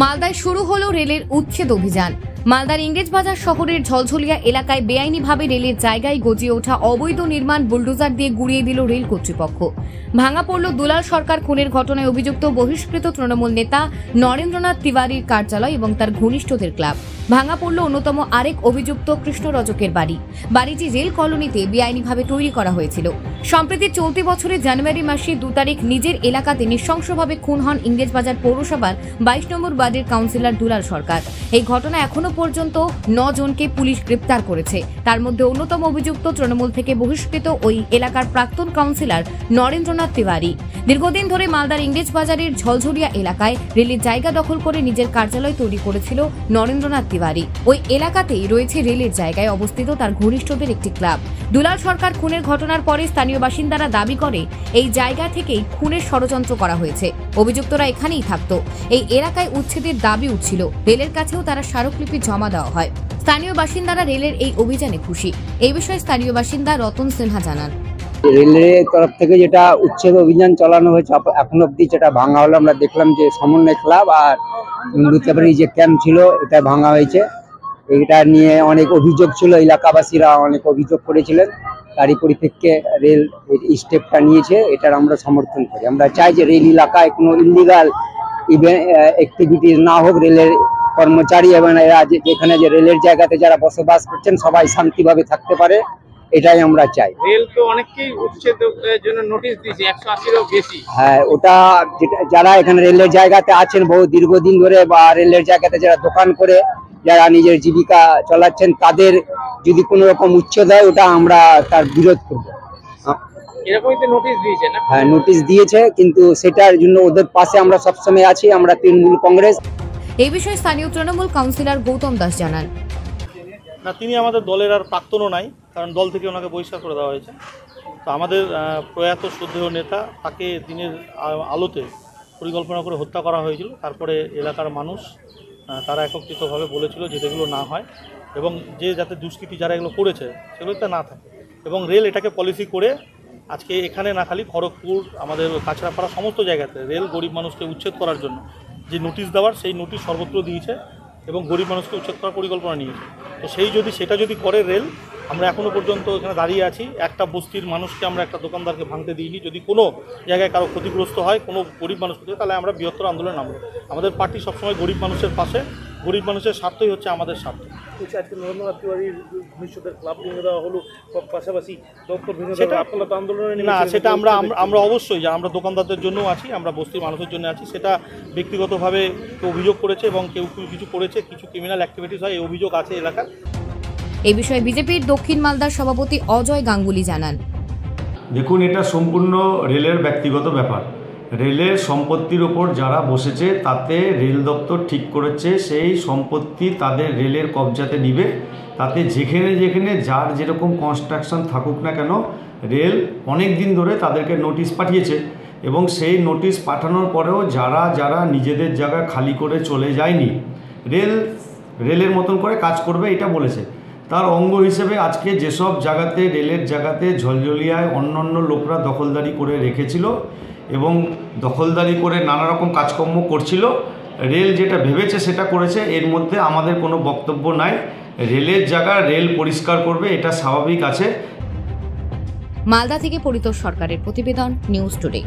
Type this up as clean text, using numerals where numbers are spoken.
মালদায় শুরু হলো রেলের উচ্ছেদ অভিযান। মালদার ইংরেজবাজার শহরের ঝলঝলিয়া এলাকায় বেআইনিভাবে রেলের জায়গায় গজিয়ে ওঠা অবৈধ নির্মাণ বুলডোজার দিয়ে গুড়িয়ে দিল রেল কর্তৃপক্ষ। ভাঙা পড়ল দুলাল সরকার খুনের ঘটনায় অভিযুক্ত বহিষ্কৃত তৃণমূল নেতা নরেন্দ্রনাথ তিওয়ারির কার্যালয় এবং তার ঘনিষ্ঠদের ক্লাব। ভাঙা পড়ল অন্যতম আরেক অভিযুক্ত কৃষ্ণ রজকের বাড়িটি রেল কলোনিতে বেআইনিভাবে তৈরি করা হয়েছিল। সম্প্রতি চলতি বছরের জানুয়ারি মাসের 2 তারিখ নিজের এলাকাতে নৃশংসভাবে খুন হন ইংরেজবাজার পৌরসভার 22 নম্বর ওয়ার্ডের কাউন্সিলর দুলাল সরকার। এই ঘটনা এখনো পর্যন্ত 9 জনকে পুলিশ গ্রেপ্তার করেছে। তার মধ্যে অন্যতম অভিযুক্ত তৃণমূল থেকে বহিষ্কৃত ওই এলাকার প্রাক্তন কাউন্সিলর নরেন্দ্রনাথ তিওয়ারি। দীর্ঘদিন ধরে মালদার ইংরেজবাজারের ঝলঝলিয়া এলাকায় রেলের জায়গা দখল করে নিজের কার্যালয় তৈরি করেছিল নরেন্দ্রনাথ তিওয়ারি। ওই এলাকাতেই রয়েছে রেলের জায়গায় অবস্থিত তার ঘনিষ্ঠদের একটি ক্লাব। দুলাল সরকার খুনের ঘটনার পরে স্থানীয় বাসিন্দারা দাবি করে এই জায়গা থেকেই খুনের ষড়যন্ত্র করা হয়েছে। অভিযুক্তরা এখানেই থাকতো। এই এলাকায় উচ্ছেদের দাবি উঠছিল। রেলের কাছেও তারা স্মারকলিপি জমা দেওয়া হয়। স্থানীয় বাসিন্দারা রেলের এই অভিযানে খুশি। এই বিষয়ে স্থানীয় বাসিন্দা রতন সিনহা জানান, রেলের তরফ থেকে যেটা উচ্ছেদ অভিযান চালানো হয়েছে এখন অব্দি যেটা ভাঙা হলো, আমরা দেখলাম যে সমন্বয় ক্লাব আর লুতেবাড়ি যে ক্যাম্প ছিল এটা ভাঙা হয়েছে। এটা নিয়ে অনেক অভিযোগ ছিল, এলাকাবাসীরা অনেক অভিযোগ করেছিলেন। তারই পরিপ্রেক্ষিতে রেল এই স্টেপটা নিয়েছে, এটার আমরা সমর্থন করি। আমরা চাই যে রেল এলাকায় কোনো ইলিগাল অ্যাক্টিভিটি না হোক। রেলের কর্মচারী এবং এরা যেখানে যে রেলের জায়গাতে যারা বসবাস করছেন সবাই শান্তিভাবে থাকতে পারে, এটাই আমরা চাই। রেল তো অনেককেই উচ্ছেদের জন্য নোটিশ দিয়েছে, 180-এরও বেশি। হ্যাঁ, ওটা যারা এখানে রেলের জায়গাতে আছেন বহু দীর্ঘদিন ধরে, বা রেলের জায়গাতে যারা দোকান করে যারা নিজের জীবিকা চালাচ্ছেন, তাদের যদি কোনো রকম উচ্ছেদ হয় ওটা আমরা তার বিরোধ করবো। এরকমই তো নোটিশ দিয়েছে না? হ্যাঁ, নোটিশ দিয়েছে, কিন্তু সেটার জন্য ওদের পাশে আমরা সবসময় আছি, আমরা তৃণমূল কংগ্রেস। এই বিষয়ে স্থানীয় তৃণমূল কাউন্সিলর গৌতম দাস জানান, না, তিনি আমাদের দলের আর প্রাক্তনও নাই, কারণ দল থেকে ওনাকে বহিষ্কার করে দেওয়া হয়েছে। তো আমাদের প্রয়াত শ্রদ্ধেয় নেতা, তাকে দিনের আলোতে পরিকল্পনা করে হত্যা করা হয়েছিল। তারপরে এলাকার মানুষ তারা একত্রিতভাবে বলেছিল যে এগুলো না হয় এবং যে যাতে দুষ্কৃতী যারা এগুলো করেছে সেগুলোতে না থাকে। এবং রেল এটাকে পলিসি করে আজকে এখানে না খালি খড়গপুর, আমাদের কাছড়াপাড়া সমস্ত জায়গাতে রেল গরিব মানুষকে উচ্ছেদ করার জন্য যে নোটিশ দেওয়ার, সেই নোটিশ সর্বত্র দিয়েছে এবং গরিব মানুষকে উচ্ছেদ করার পরিকল্পনা নিয়েছে। তো সেটা যদি করে রেল, আমরা এখনও পর্যন্ত এখানে দাঁড়িয়ে আছি। একটা বস্তির মানুষকে আমরা, একটা দোকানদারকে ভাঙতে দিইনি। যদি কোনো জায়গায় কারো ক্ষতিগ্রস্ত হয়, কোনো গরিব মানুষ ক্ষতি হয়, তাহলে আমরা বৃহত্তর আন্দোলনে নামবো। আমাদের পার্টি সবসময় গরিব মানুষের পাশে, গরিব মানুষের স্বার্থই হচ্ছে আমাদের স্বার্থ। আজকে নরেন্দ্রনাথ তিওয়ারির ভবিষ্যতের ক্লাব ভেঙে দেওয়া হলো, পাশাপাশি দপ্তর ভেঙে দেওয়া, আপনারা তো আন্দোলনে না, সেটা আমরা অবশ্যই আমরা দোকানদারদের জন্য আছি, আমরা বস্তির মানুষের জন্য আছি। সেটা ব্যক্তিগতভাবে কেউ অভিযোগ করেছে এবং কেউ কিছু করেছে, কিছু ক্রিমিনাল অ্যাক্টিভিটিস হয়, এই অভিযোগ আছে এলাকার। এই বিষয়ে বিজেপির দক্ষিণ মালদার সভাপতি অজয় গাঙ্গুলি জানান, দেখুন, এটা সম্পূর্ণ রেলের ব্যক্তিগত ব্যাপার। রেলের সম্পত্তির ওপর যারা বসেছে তাতে রেল দপ্তর ঠিক করেছে সেই সম্পত্তি তাদের রেলের কবজাতে নিবে। তাতে যেখানে যার যেরকম কনস্ট্রাকশন থাকুক না কেন, রেল অনেক দিন ধরে তাদেরকে নোটিশ পাঠিয়েছে এবং সেই নোটিশ পাঠানোর পরেও যারা নিজেদের জায়গা খালি করে চলে যায়নি, রেলের মতন করে কাজ করবে এটা বলেছে। তার অঙ্গ হিসেবে আজকে যেসব জায়গাতে রেলের জায়গাতে ঝলঝলিয়ায় অন্য লোকরা দখলদারি করে রেখেছিল এবং দখলদারি করে নানা রকম কাজকর্ম করছিল, রেল যেটা ভেবেছে সেটা করেছে। এর মধ্যে আমাদের কোনো বক্তব্য নাই। রেলের জায়গা রেল পরিষ্কার করবে, এটা স্বাভাবিক আছে। মালদা থেকে পরিতোষ সরকারের প্রতিবেদন, নিউজ টুডে।